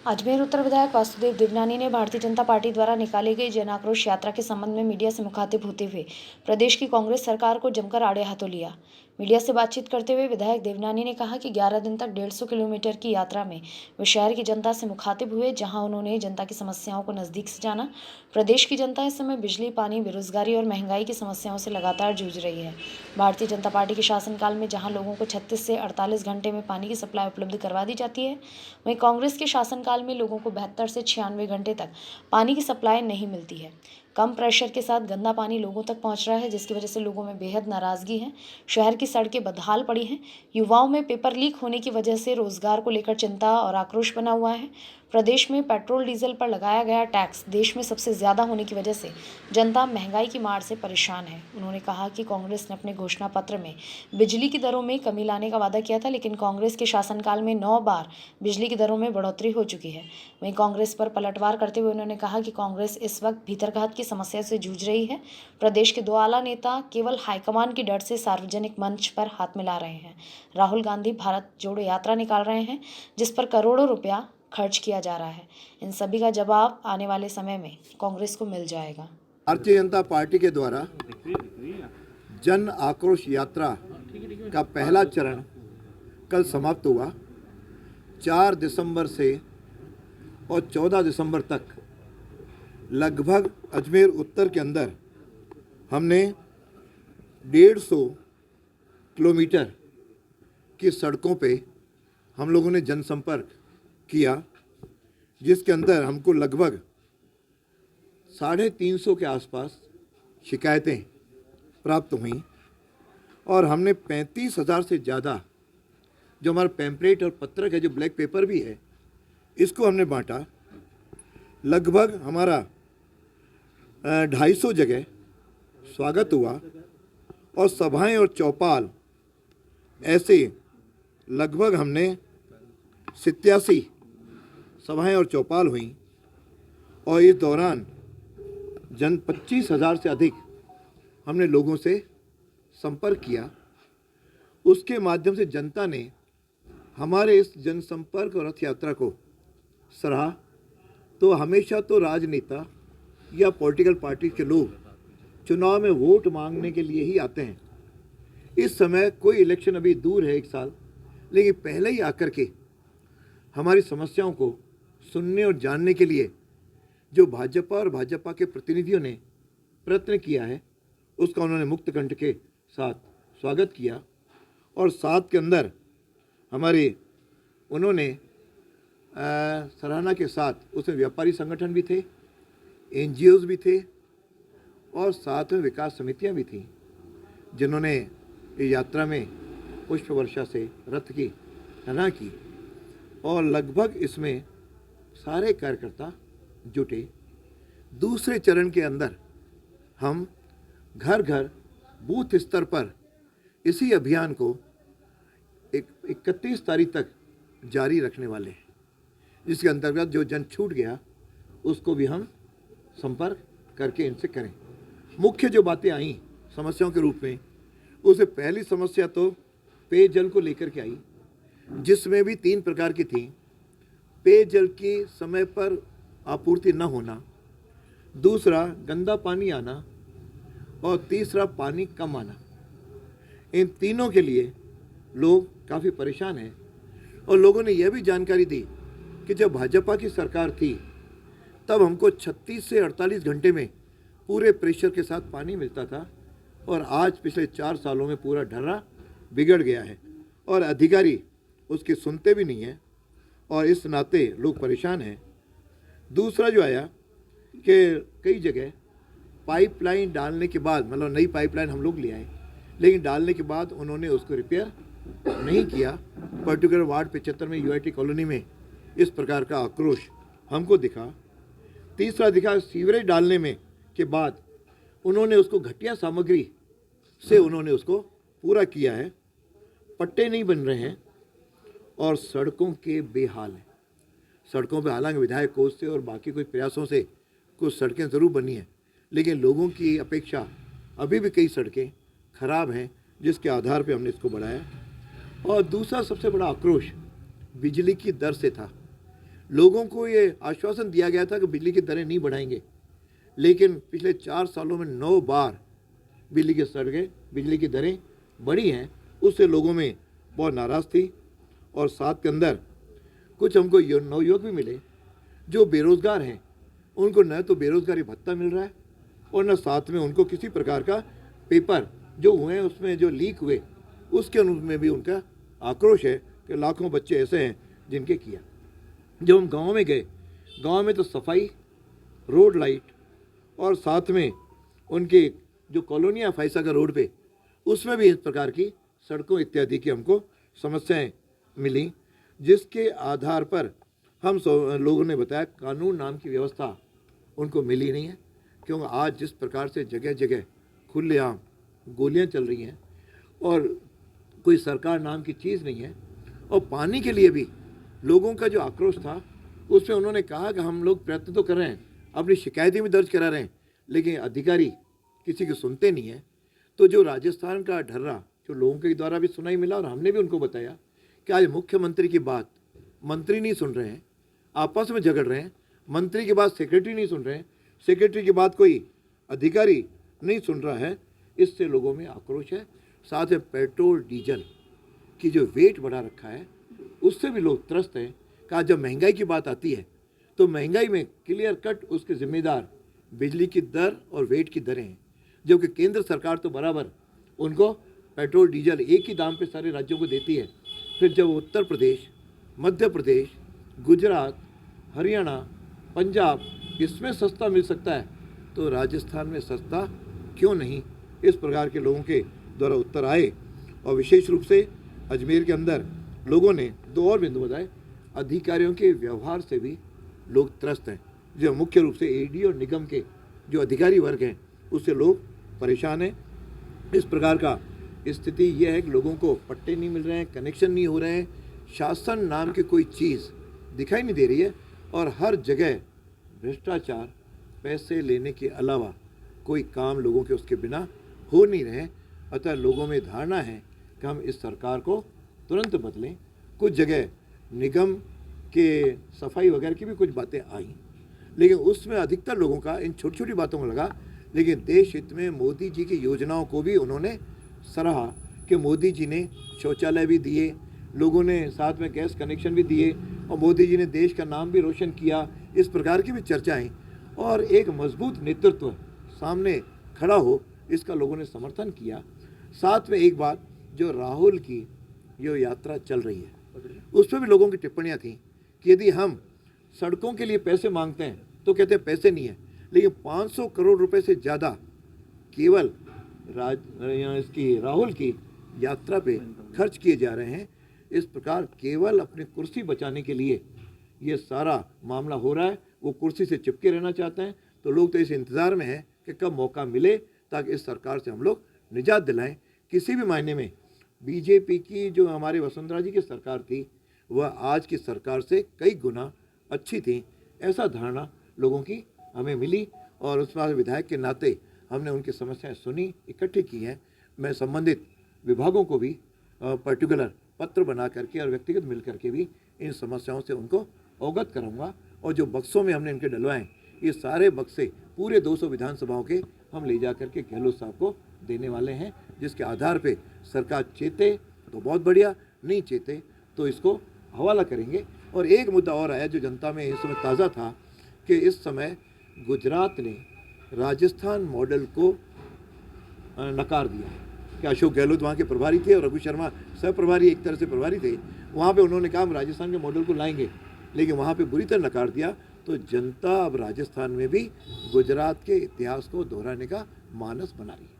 अजमेर उत्तर विधायक वासुदेव देवनानी ने भारतीय जनता पार्टी द्वारा निकाली गई जन आक्रोश यात्रा के संबंध में मीडिया से मुखातिब होते हुए प्रदेश की कांग्रेस सरकार को जमकर आड़े हाथों लिया। मीडिया से बातचीत करते हुए विधायक देवनानी ने कहा कि 11 दिन तक 150 किलोमीटर की यात्रा में वे शहर की जनता से मुखातिब हुए, जहां उन्होंने जनता की समस्याओं को नजदीक से जाना। प्रदेश की जनता इस समय बिजली, पानी, बेरोजगारी और महंगाई की समस्याओं से लगातार जूझ रही है। भारतीय जनता पार्टी के शासनकाल में जहां लोगों को 36 से 48 घंटे में पानी की सप्लाई उपलब्ध करवा दी जाती है, वहीं कांग्रेस के शासनकाल में लोगों को 72 से 96 घंटे तक पानी की सप्लाई नहीं मिलती है। कम प्रेशर के साथ गंदा पानी लोगों तक पहुंच रहा है, जिसकी वजह से लोगों में बेहद नाराजगी है। शहर की सड़कें बदहाल पड़ी हैं। युवाओं में पेपर लीक होने की वजह से रोजगार को लेकर चिंता और आक्रोश बना हुआ है। प्रदेश में पेट्रोल डीजल पर लगाया गया टैक्स देश में सबसे ज्यादा होने की वजह से जनता महंगाई की मार से परेशान है। उन्होंने कहा कि कांग्रेस ने अपने घोषणा पत्र में बिजली की दरों में कमी लाने का वादा किया था, लेकिन कांग्रेस के शासनकाल में 9 बार बिजली की दरों में बढ़ोतरी हो चुकी है। वहीं कांग्रेस पर पलटवार करते हुए उन्होंने कहा कि कांग्रेस इस वक्त भीतरघात की समस्या से जूझ रही है। प्रदेश के 2 आला नेता केवल हाईकमान की डर से सार्वजनिक मंच पर हाथ मिला रहे हैं। राहुल गांधी भारत जोड़ो यात्रा निकाल रहे हैं, जिस पर करोड़ों रुपया खर्च किया जा रहा है। इन सभी का जवाब आने वाले समय में कांग्रेस को मिल जाएगा। भारतीय जनता पार्टी के द्वारा जन आक्रोश यात्रा का पहला चरण कल समाप्त हुआ। 4 दिसंबर से और 14 दिसंबर तक लगभग अजमेर उत्तर के अंदर हमने 150 किलोमीटर की सड़कों पे हम लोगों ने जनसंपर्क किया, जिसके अंदर हमको लगभग 350 के आसपास शिकायतें प्राप्त हुई और हमने 35,000 से ज़्यादा जो हमारा पैम्पलेट और पत्रक है, जो ब्लैक पेपर भी है, इसको हमने बांटा। लगभग हमारा 250 जगह स्वागत हुआ और सभाएं और चौपाल ऐसे लगभग हमने 87 सभाएं और चौपाल हुई और इस दौरान 25,000 से अधिक हमने लोगों से संपर्क किया। उसके माध्यम से जनता ने हमारे इस जनसंपर्क और रथ यात्रा को सराहा। तो हमेशा तो राजनेता या पॉलिटिकल पार्टी के लोग चुनाव में वोट मांगने के लिए ही आते हैं। इस समय कोई इलेक्शन अभी दूर है, 1 साल, लेकिन पहले ही आकर के हमारी समस्याओं को सुनने और जानने के लिए जो भाजपा और भाजपा के प्रतिनिधियों ने प्रयत्न किया है, उसका उन्होंने मुक्त कंठ के साथ स्वागत किया। और साथ के अंदर हमारे उन्होंने सराहना के साथ उसमें व्यापारी संगठन भी थे, NGOs भी थे और साथ में विकास समितियां भी थीं, जिन्होंने ये यात्रा में पुष्प वर्षा से रथ की सराहना की। और लगभग इसमें सारे कार्यकर्ता जुटे। दूसरे चरण के अंदर हम घर घर बूथ स्तर पर इसी अभियान को 31 तारीख तक जारी रखने वाले हैं, जिसके अंतर्गत जो जन छूट गया उसको भी हम संपर्क करके इनसे करें। मुख्य जो बातें आई समस्याओं के रूप में, उससे पहली समस्या तो पेयजल को लेकर के आई, जिसमें भी 3 प्रकार की थी। पेयजल की समय पर आपूर्ति न होना, दूसरा गंदा पानी आना और तीसरा पानी कम आना। इन तीनों के लिए लोग काफ़ी परेशान हैं। और लोगों ने यह भी जानकारी दी कि जब भाजपा की सरकार थी तब हमको 36 से 48 घंटे में पूरे प्रेशर के साथ पानी मिलता था, और आज पिछले 4 सालों में पूरा ढर्रा बिगड़ गया है और अधिकारी उसकी सुनते भी नहीं हैं, और इस नाते लोग परेशान हैं। दूसरा जो आया कि कई जगह पाइपलाइन डालने के बाद, मतलब नई पाइपलाइन हम लोग ले आए, लेकिन डालने के बाद उन्होंने उसको रिपेयर नहीं किया। पर्टिकुलर वार्ड 75 में UIT कॉलोनी में इस प्रकार का आक्रोश हमको दिखा। तीसरा दिखा सीवरेज डालने में के बाद उन्होंने उसको घटिया सामग्री से उन्होंने उसको पूरा किया है। पट्टे नहीं बन रहे हैं और सड़कों के बेहाल हैं। सड़कों पे हालांकि विधायक कोष से और बाकी कुछ प्रयासों से कुछ सड़कें ज़रूर बनी हैं, लेकिन लोगों की अपेक्षा अभी भी कई सड़कें खराब हैं, जिसके आधार पे हमने इसको बढ़ाया। और दूसरा सबसे बड़ा आक्रोश बिजली की दर से था। लोगों को ये आश्वासन दिया गया था कि बिजली की दरें नहीं बढ़ाएंगे, लेकिन पिछले 4 सालों में 9 बार बिजली की दरें बढ़ी हैं। उससे लोगों में बहुत नाराज़ थी। और साथ के अंदर कुछ हमको नवयुवक भी मिले जो बेरोज़गार हैं, उनको न तो बेरोज़गारी भत्ता मिल रहा है और न साथ में उनको किसी प्रकार का पेपर जो हुए हैं उसमें जो लीक हुए उसके अनुरूप में भी उनका आक्रोश है कि लाखों बच्चे ऐसे हैं जिनके किया। जब हम गांव में गए, गांव में तो सफाई, रोड लाइट और साथ में उनके जो कॉलोनियाँ फैसा का रोड पे, उसमें भी इस प्रकार की सड़कों इत्यादि की हमको समस्याएं मिली, जिसके आधार पर हम लोगों ने बताया कानून नाम की व्यवस्था उनको मिली नहीं है। क्योंकि आज जिस प्रकार से जगह जगह खुलेआम गोलियां चल रही हैं और कोई सरकार नाम की चीज़ नहीं है, और पानी के लिए भी लोगों का जो आक्रोश था उसमें उन्होंने कहा कि हम लोग प्रयत्न तो कर रहे हैं, अपनी शिकायतें भी दर्ज करा रहे हैं, लेकिन अधिकारी किसी की सुनते नहीं है। तो जो राजस्थान का ढर्रा जो लोगों के द्वारा भी सुनाई मिला और हमने भी उनको बताया कि आज मुख्यमंत्री की बात मंत्री नहीं सुन रहे हैं, आपस में झगड़ रहे हैं, मंत्री की बात सेक्रेटरी नहीं सुन रहे हैं, सेक्रेटरी की बात कोई अधिकारी नहीं सुन रहा है। इससे लोगों में आक्रोश है। साथ में पेट्रोल डीजल की जो वेट बढ़ा रखा है उससे भी लोग त्रस्त हैं। कहा जब महंगाई की बात आती है तो महंगाई में क्लियर कट उसके जिम्मेदार बिजली की दर और वेट की दरें हैं, जबकि केंद्र सरकार तो बराबर उनको पेट्रोल डीजल एक ही दाम पे सारे राज्यों को देती है। फिर जब उत्तर प्रदेश, मध्य प्रदेश, गुजरात, हरियाणा, पंजाब इसमें सस्ता मिल सकता है तो राजस्थान में सस्ता क्यों नहीं, इस प्रकार के लोगों के द्वारा उत्तर आए। और विशेष रूप से अजमेर के अंदर लोगों ने 2 और बिंदु बताए। अधिकारियों के व्यवहार से भी लोग त्रस्त हैं, जो मुख्य रूप से एडी और निगम के जो अधिकारी वर्ग हैं उससे लोग परेशान हैं। इस प्रकार का स्थिति यह है कि लोगों को पट्टे नहीं मिल रहे हैं, कनेक्शन नहीं हो रहे हैं, शासन नाम की कोई चीज़ दिखाई नहीं दे रही है और हर जगह भ्रष्टाचार, पैसे लेने के अलावा कोई काम लोगों के उसके बिना हो नहीं रहे। अतः लोगों में धारणा है कि हम इस सरकार को तुरंत बदलें। कुछ जगह निगम के सफाई वगैरह की भी कुछ बातें आई, लेकिन उसमें अधिकतर लोगों का इन छोटी छोटी बातों में लगा। लेकिन देश हित में मोदी जी की योजनाओं को भी उन्होंने सराहा कि मोदी जी ने शौचालय भी दिए, लोगों ने साथ में गैस कनेक्शन भी दिए और मोदी जी ने देश का नाम भी रोशन किया। इस प्रकार की भी चर्चाएं और एक मजबूत नेतृत्व सामने खड़ा हो, इसका लोगों ने समर्थन किया। साथ में एक बात जो राहुल की जो यात्रा चल रही है उस पर भी लोगों की टिप्पणियां थी कि यदि हम सड़कों के लिए पैसे मांगते हैं तो कहते हैं पैसे नहीं है, लेकिन 500 करोड़ रुपए से ज़्यादा केवल इसकी राहुल की यात्रा पे खर्च किए जा रहे हैं। इस प्रकार केवल अपनी कुर्सी बचाने के लिए ये सारा मामला हो रहा है। वो कुर्सी से चिपके रहना चाहते हैं, तो लोग तो इस इंतज़ार में हैं कि कब मौका मिले ताकि इस सरकार से हम लोग निजात दिलाएं। किसी भी मायने में बीजेपी की जो हमारे वसुंधरा जी की सरकार थी वह आज की सरकार से कई गुना अच्छी थी, ऐसा धारणा लोगों की हमें मिली और उस बार विधायक के नाते हमने उनकी समस्याएं सुनी, इकट्ठी की हैं। मैं संबंधित विभागों को भी पर्टिकुलर पत्र बना करके और व्यक्तिगत मिल करके भी इन समस्याओं से उनको अवगत कराऊंगा। और जो बक्सों में हमने इनके डलवाएं, ये सारे बक्से पूरे 200 विधानसभाओं के हम ले जा करके गहलोत साहब को देने वाले हैं, जिसके आधार पे सरकार चेते तो बहुत बढ़िया, नहीं चेते तो इसको हवाला करेंगे। और एक मुद्दा और आया जो जनता में इस समय ताज़ा था कि इस समय गुजरात ने राजस्थान मॉडल को नकार दिया है कि अशोक गहलोत वहाँ के प्रभारी थे और रघु शर्मा सह प्रभारी एक तरह से प्रभारी थे। वहाँ पे उन्होंने कहा हम राजस्थान के मॉडल को लाएंगे, लेकिन वहाँ पे बुरी तरह नकार दिया। तो जनता अब राजस्थान में भी गुजरात के इतिहास को दोहराने का मानस बना रही है।